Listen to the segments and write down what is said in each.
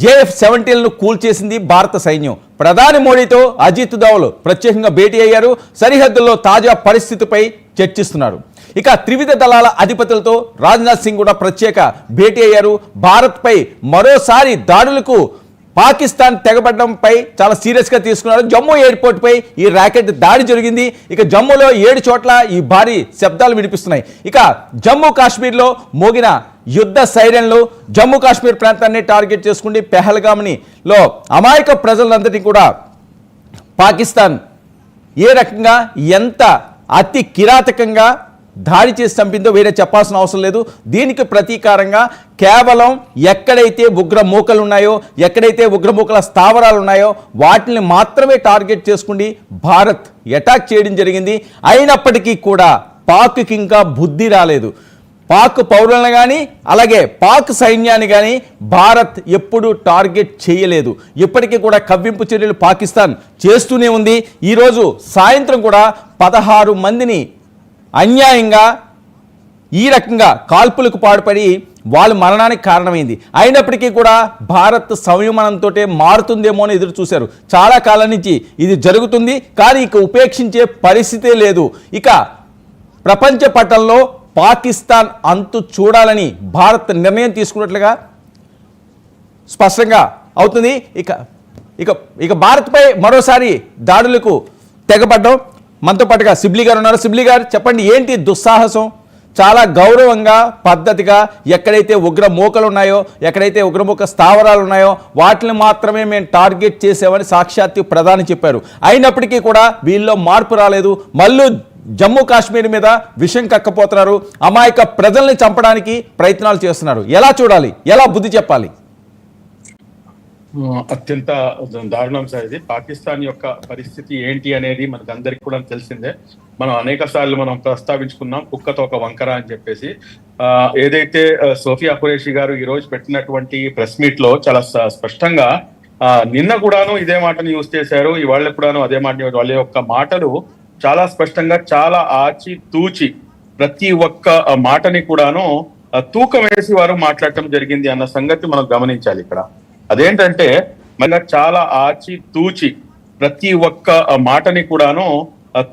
JF-17ను కూల్చేసింది భారత సైన్యం. ప్రధాని మోడీతో అజిత్ దోవల్ ప్రత్యేకంగా భేటీ అయ్యారు. సరిహద్దుల్లో తాజా పరిస్థితిపై చర్చిస్తున్నారు. ఇక త్రివిధ దళాల అధిపతులతో రాజ్నాథ్ సింగ్ కూడా ప్రత్యేక భేటీ అయ్యారు. భారత్పై మరోసారి దాడులకు పాకిస్తాన్ తెగబడడంపై చాలా సీరియస్గా తీసుకున్నారు. జమ్మూ ఎయిర్పోర్ట్ పై ఈ ర్యాకెట్ దాడి జరిగింది. ఇక జమ్మూలో 7 చోట్ల ఈ భారీ శబ్దాలు వినిపిస్తున్నాయి. ఇక జమ్మూ కాశ్మీర్లో మోగిన యుద్ధ సైరన్లు జమ్మూ కాశ్మీర్ ప్రాంతాన్ని టార్గెట్ చేసుకుని పెహల్గామ్లో అమాయక ప్రజలందరినీ కూడా పాకిస్తాన్ ఏ రకంగా ఎంత అతి కిరాతకంగా దాడి చేసి చంపిందో వేరే చెప్పాల్సిన అవసరం లేదు. దీనికి ప్రతీకారంగా కేవలం ఎక్కడైతే ఉగ్రమూకలు ఉన్నాయో, ఎక్కడైతే ఉగ్రమూకల స్థావరాలు ఉన్నాయో వాటిని మాత్రమే టార్గెట్ చేసుకుని భారత్ అటాక్ చేయడం జరిగింది. అయినప్పటికీ కూడా పాక్కి ఇంకా బుద్ధి రాలేదు. పాక్ పౌరులను కానీ అలాగే పాక్ సైన్యాన్ని కానీ భారత్ ఎప్పుడూ టార్గెట్ చేయలేదు. ఇప్పటికీ కూడా కవ్వింపు చర్యలు పాకిస్తాన్ చేస్తూనే ఉంది. ఈరోజు సాయంత్రం కూడా 16 మందిని అన్యాయంగా ఈ రకంగా కాల్పులకు పాల్పడి వాళ్ళ మరణానికి కారణమైంది. అయినప్పటికీ కూడా భారత్ సంయమనంతో మారుతుందేమో అని ఎదురు చూశారు. చాలా కాలం నుంచి ఇది జరుగుతుంది, కానీ ఇక ఉపేక్షించే పరిస్థితే లేదు. ఇక ప్రపంచ పటంలో పాకిస్తాన్ అంతు చూడాలని భారత్ నిర్ణయం తీసుకున్నట్లుగా స్పష్టంగా అవుతుంది. ఇక ఇక ఇక భారత్పై మరోసారి దాడులకు తెగబడ్డం. మనతో పాటుగా సిబ్లీ గారు ఉన్నారు. సిబ్లీ గారు చెప్పండి, ఏంటి దుస్సాహసం? చాలా గౌరవంగా పద్ధతిగా ఎక్కడైతే ఉగ్రమూకలు ఉన్నాయో, ఎక్కడైతే ఉగ్రమూక స్థావరాలు ఉన్నాయో వాటిని మాత్రమే మేము టార్గెట్ చేసామని సాక్షాత్తు ప్రధాని చెప్పారు. అయినప్పటికీ కూడా వీళ్ళలో మార్పు రాలేదు. మళ్ళీ జమ్మూ కాశ్మీర్ మీద విషం కక్కపోతున్నారు. అమాయక ప్రజల్ని చంపడానికి ప్రయత్నాలు చేస్తున్నారు. ఎలా చూడాలి, ఎలా బుద్ధి చెప్పాలి? అత్యంత దారుణం సార్ ఇది. పాకిస్తాన్ యొక్క పరిస్థితి ఏంటి అనేది మనకు అందరికి కూడా తెలిసిందే. మనం అనేక సార్లు మనం ప్రస్తావించుకున్నాం కుక్కతో ఒక వంకర అని చెప్పేసి. ఏదైతే సోఫియా ఖురేషీ గారు ఈ రోజు పెట్టినటువంటి ప్రెస్ మీట్ లో చాలా స్పష్టంగా నిన్న కూడాను ఇదే మాటను యూజ్ చేశారు, ఇవాళ కూడాను అదే మాట. వాళ్ళ యొక్క మాటలు చాలా స్పష్టంగా, చాలా ఆచి తూచి ప్రతి ఒక్క మాటని కూడాను తూకం వేసి వారు మాట్లాడటం జరిగింది అన్న సంగతి మనం గమనించాలి ఇక్కడ. అదేంటంటే మన చాలా ఆచి తూచి ప్రతి ఒక్క మాటని కూడాను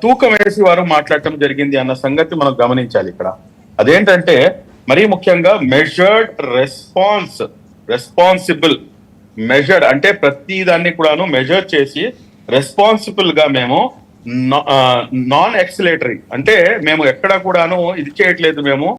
తూకం వేసి వారు మాట్లాడటం జరిగింది అన్న సంగతి మనం గమనించాలి ఇక్కడ. అదేంటంటే మరీ ముఖ్యంగా మెజర్డ్ రెస్పాన్సిబుల్ మెజర్డ్ అంటే ప్రతి దాన్ని కూడాను మెజర్ చేసి రెస్పాన్సిబుల్ గా మేము నాన్ ఎక్సిలేటరీ అంటే మేము ఎక్కడ కూడాను ఇది చేయట్లేదు, మేము